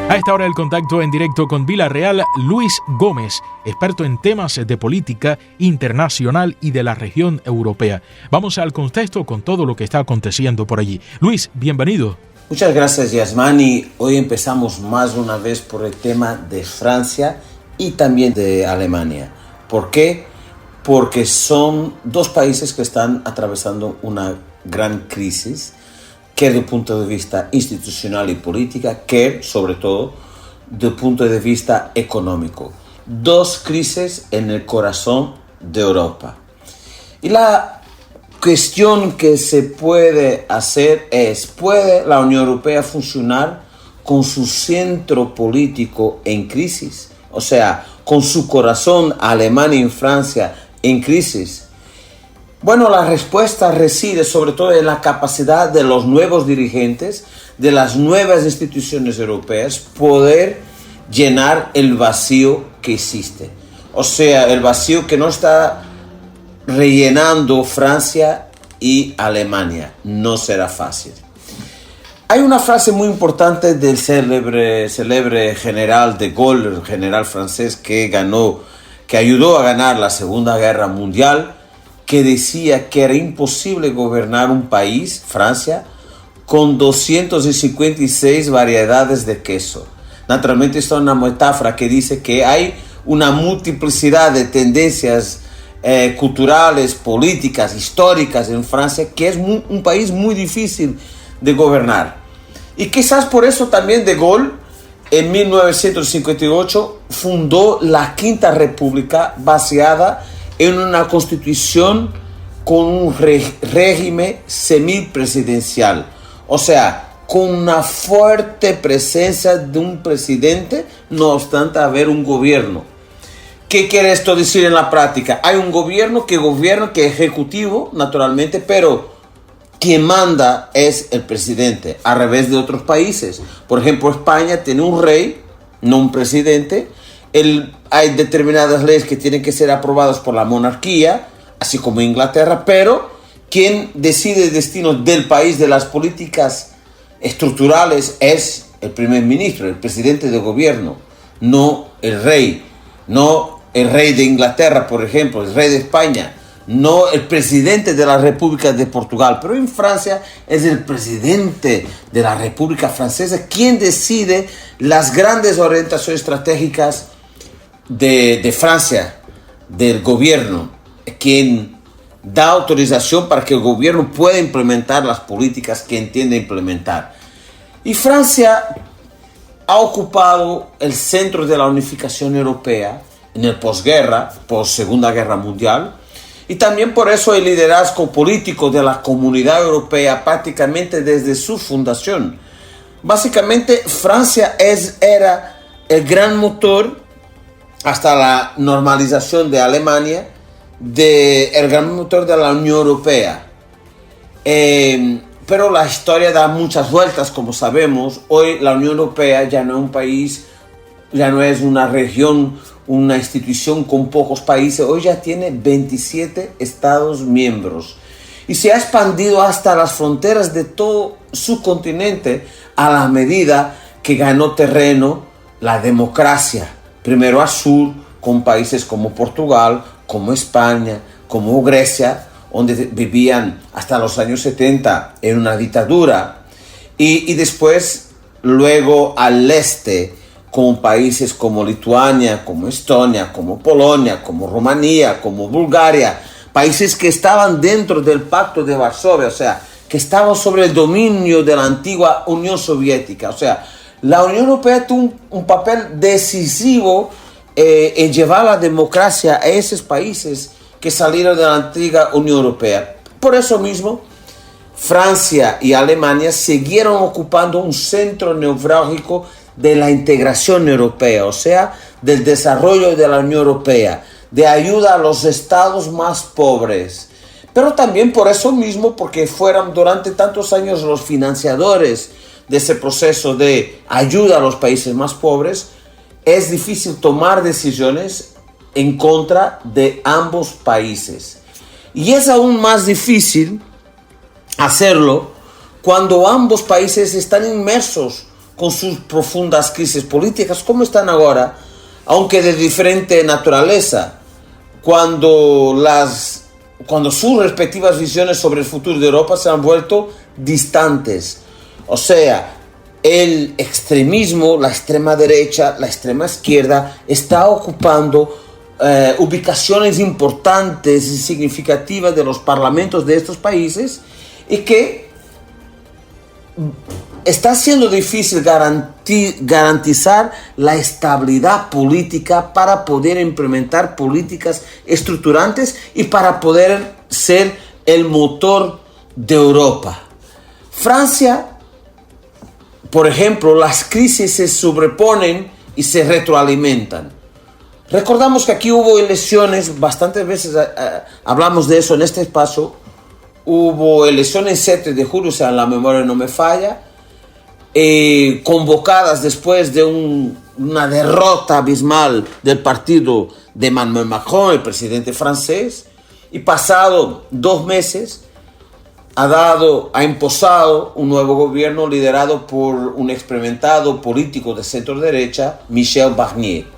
A esta hora el contacto en directo con Villarreal, Luis Gómez, experto en temas de política internacional y de la región europea. Vamos al contexto con todo lo que está aconteciendo por allí. Luis, bienvenido. Muchas gracias, Yasmani. Hoy empezamos más una vez por el tema de Francia y también de Alemania. ¿Por qué? Porque son dos países que están atravesando una gran crisis, que desde el punto de vista institucional y política, que sobre todo desde el punto de vista económico. Dos crisis en el corazón de Europa. Y la cuestión que se puede hacer es, ¿puede la Unión Europea funcionar con su centro político en crisis? O sea, con su corazón, Alemania y Francia, en crisis. Bueno, la respuesta reside sobre todo en la capacidad de los nuevos dirigentes, de las nuevas instituciones europeas, poder llenar el vacío que existe. O sea, el vacío que no está rellenando Francia y Alemania. No será fácil. Hay una frase muy importante del célebre general de Gaulle, el general francés que ayudó a ganar la Segunda Guerra Mundial, que decía que era imposible gobernar un país, Francia, con 256 variedades de queso. Naturalmente, esto es una metáfora que dice que hay una multiplicidad de tendencias culturales, políticas, históricas en Francia, que es un país muy difícil de gobernar. Y quizás por eso también de Gaulle, en 1958, fundó la Quinta República, basada en una constitución con un régimen semipresidencial, o sea, con una fuerte presencia de un presidente, no obstante haber un gobierno. ¿Qué quiere esto decir en la práctica? Hay un gobierno que gobierna, que es ejecutivo, naturalmente, pero quien manda es el presidente, al revés de otros países. Por ejemplo, España tiene un rey, no un presidente. Hay determinadas leyes que tienen que ser aprobadas por la monarquía, así como Inglaterra, pero quien decide el destino del país, de las políticas estructurales, es el primer ministro, el presidente de gobierno, no el rey. No el rey de Inglaterra, por ejemplo, el rey de España, no el presidente de la República de Portugal, pero en Francia es el presidente de la República Francesa quien decide las grandes orientaciones estratégicas de Francia, del gobierno, quien da autorización para que el gobierno pueda implementar las políticas que entiende implementar. Y Francia ha ocupado el centro de la unificación europea en el posguerra, post-Segunda Guerra Mundial, y también por eso el liderazgo político de la Comunidad Europea prácticamente desde su fundación. Básicamente, Francia era el gran motor hasta la normalización de Alemania, el gran motor de la Unión Europea. Pero la historia da muchas vueltas, como sabemos. Hoy la Unión Europea ya no es un país, ya no es una región, una institución con pocos países. Hoy ya tiene 27 Estados miembros. Y se ha expandido hasta las fronteras de todo su continente a la medida que ganó terreno la democracia. Primero al sur, con países como Portugal, como España, como Grecia, donde vivían hasta los años 70 en una dictadura. Y después, luego al este, con países como Lituania, como Estonia, como Polonia, como Rumanía, como Bulgaria, países que estaban dentro del Pacto de Varsovia, o sea, que estaban sobre el dominio de la antigua Unión Soviética. O sea, la Unión Europea tuvo un papel decisivo en llevar la democracia a esos países que salieron de la antigua Unión Europea. Por eso mismo, Francia y Alemania siguieron ocupando un centro neurálgico de la integración europea, o sea, del desarrollo de la Unión Europea, de ayuda a los estados más pobres. Pero también por eso mismo, porque fueron durante tantos años los financiadores de ese proceso de ayuda a los países más pobres, es difícil tomar decisiones en contra de ambos países. Y es aún más difícil hacerlo cuando ambos países están inmersos con sus profundas crisis políticas, como están ahora, aunque de diferente naturaleza, cuando sus respectivas visiones sobre el futuro de Europa se han vuelto distantes. O sea, el extremismo, la extrema derecha, la extrema izquierda, está ocupando ubicaciones importantes y significativas de los parlamentos de estos países, y que está siendo difícil garantizar la estabilidad política para poder implementar políticas estructurantes y para poder ser el motor de Europa. Francia, por ejemplo, las crisis se sobreponen y se retroalimentan. Recordamos que aquí hubo elecciones, bastantes veces hablamos de eso en este espacio. Hubo elecciones el 7 de julio, o sea, la memoria no me falla, convocadas después de una derrota abismal del partido de Emmanuel Macron, el presidente francés, y pasado 2 meses ha imposado un nuevo gobierno liderado por un experimentado político de centro derecha, Michel Barnier,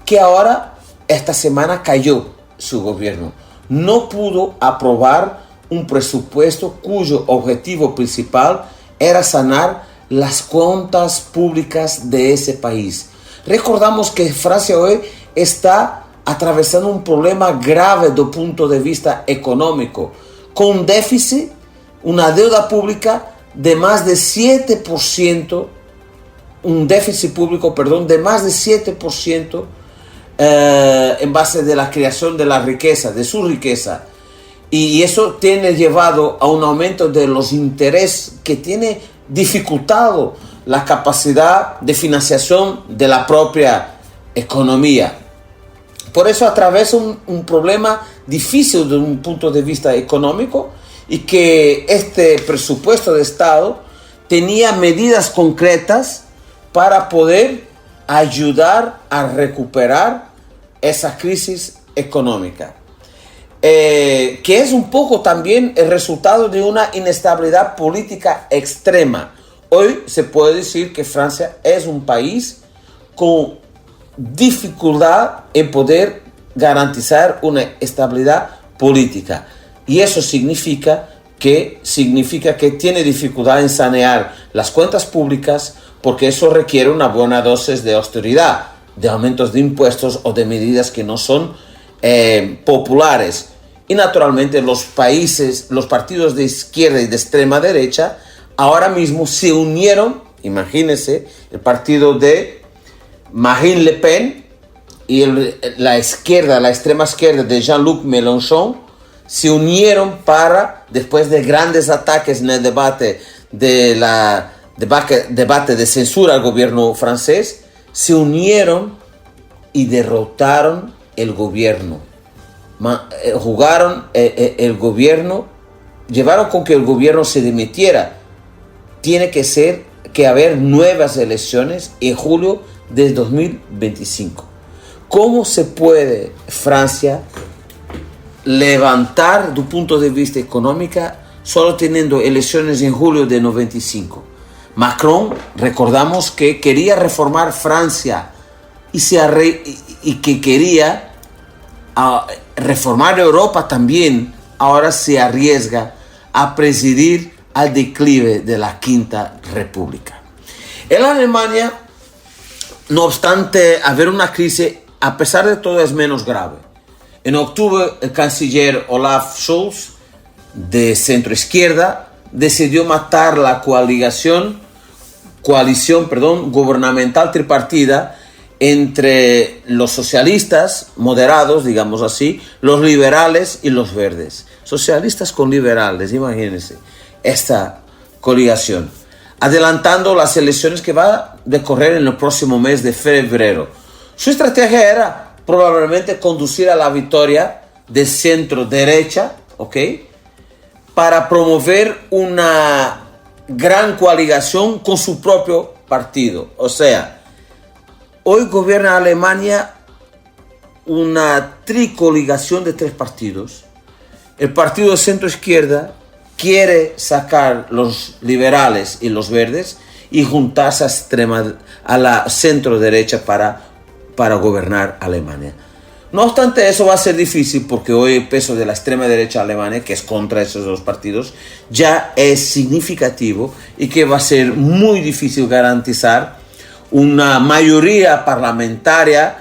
que ahora, esta semana, cayó su gobierno. No pudo aprobar un presupuesto cuyo objetivo principal era sanar las cuentas públicas de ese país. Recordamos que Francia hoy está atravesando un problema grave desde el punto de vista económico, con un déficit, una deuda pública de más de 7%, un déficit público, de más de 7%, en base de la creación de la riqueza, de su riqueza. Y eso tiene llevado a un aumento de los intereses que tiene dificultado la capacidad de financiación de la propia economía. Por eso atraviesa un problema difícil desde un punto de vista económico, y que este presupuesto de Estado tenía medidas concretas para poder ayudar a recuperar esa crisis económica, que es un poco también el resultado de una inestabilidad política extrema. Hoy se puede decir que Francia es un país con dificultad en poder garantizar una estabilidad política, y eso significa que tiene dificultad en sanear las cuentas públicas, porque eso requiere una buena dosis de austeridad, de aumentos de impuestos o de medidas que no son populares. Y naturalmente los partidos de izquierda y de extrema derecha ahora mismo se unieron. Imagínense, el partido de Marine Le Pen y la extrema izquierda de Jean-Luc Mélenchon se unieron para, después de grandes ataques en el debate de censura al gobierno francés, se unieron y derrotaron el gobierno. Jugaron el gobierno, llevaron con que el gobierno se dimitiera. Tiene que haber nuevas elecciones en julio de 2025. ¿Cómo se puede Francia levantar desde un punto de vista económico solo teniendo elecciones en julio de 95? Macron, recordamos que quería reformar Francia y que quería reformar Europa también. Ahora se arriesga a presidir al declive de la Quinta República. En Alemania, no obstante haber una crisis, a pesar de todo es menos grave. En octubre, el canciller Olaf Scholz, de centro izquierda, decidió matar la coalición gubernamental tripartita entre los socialistas moderados, digamos así, los liberales y los verdes. Socialistas con liberales, imagínense esta coalición, adelantando las elecciones que va a decorrer en el próximo mes de febrero. Su estrategia era probablemente conducir a la victoria de centro derecha, ¿ok?, para promover una gran coalición con su propio partido. O sea, hoy gobierna Alemania una tricoligación de 3 partidos. El partido de centro izquierda quiere sacar los liberales y los verdes, y juntarse a la centro derecha para gobernar Alemania. No obstante, eso va a ser difícil porque hoy el peso de la extrema derecha alemana, que es contra esos dos partidos, ya es significativo y que va a ser muy difícil garantizar una mayoría parlamentaria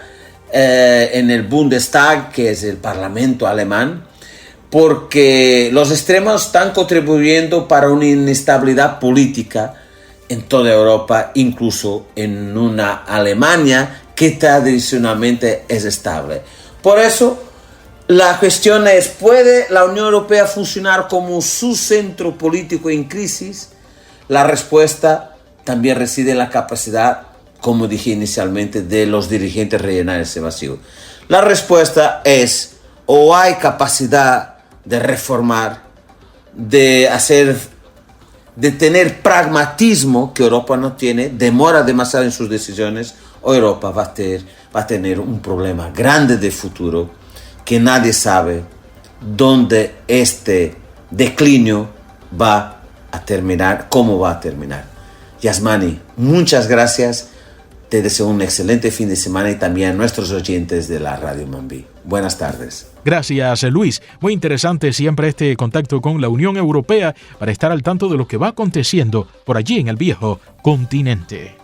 en el Bundestag, que es el parlamento alemán, porque los extremos están contribuyendo para una inestabilidad política en toda Europa, incluso en una Alemania que tradicionalmente es estable. Por eso, la cuestión es, ¿puede la Unión Europea funcionar como su centro político en crisis? La respuesta también reside en la capacidad, como dije inicialmente, de los dirigentes rellenar ese vacío. La respuesta es, o hay capacidad de reformar, de tener pragmatismo que Europa no tiene, demora demasiado en sus decisiones, o Europa va a tener un problema grande de futuro que nadie sabe dónde este declinio va a terminar, cómo va a terminar. Yasmani, muchas gracias. Te deseo un excelente fin de semana y también a nuestros oyentes de la Radio Mambí. Buenas tardes. Gracias, Luis. Muy interesante siempre este contacto con la Unión Europea para estar al tanto de lo que va aconteciendo por allí en el viejo continente.